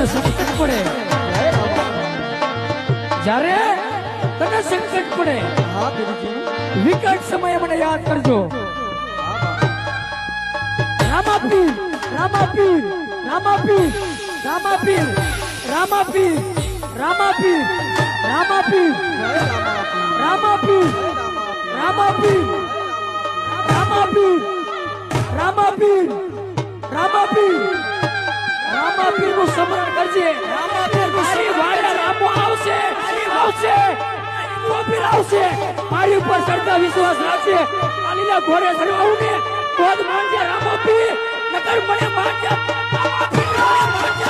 તને સંકટ પડે, જ્યારે તને સંકટ પડે, વિકટ સમયે મને યાદ કરજો. રામાપીર, રામાપીર, રામાપીર, રામાપીર, રામાપીર, રામાપીર, રામાપીર, રામાપીર, રામાપીર, રામાપીર, રામાપીર, રામાપીર, રામાપીર નું સ્મરણ કરજે. રામાપીર મારી વાળા રામો આવશે, આવશે, રામાપીર આવશે. મારી ઉપર શ્રદ્ધા વિશ્વાસ રાખજે. આલીલા ઘોડે ચડવાને ખોદ માનજે રામાપીર, નકર મને માનજે રામાપીર.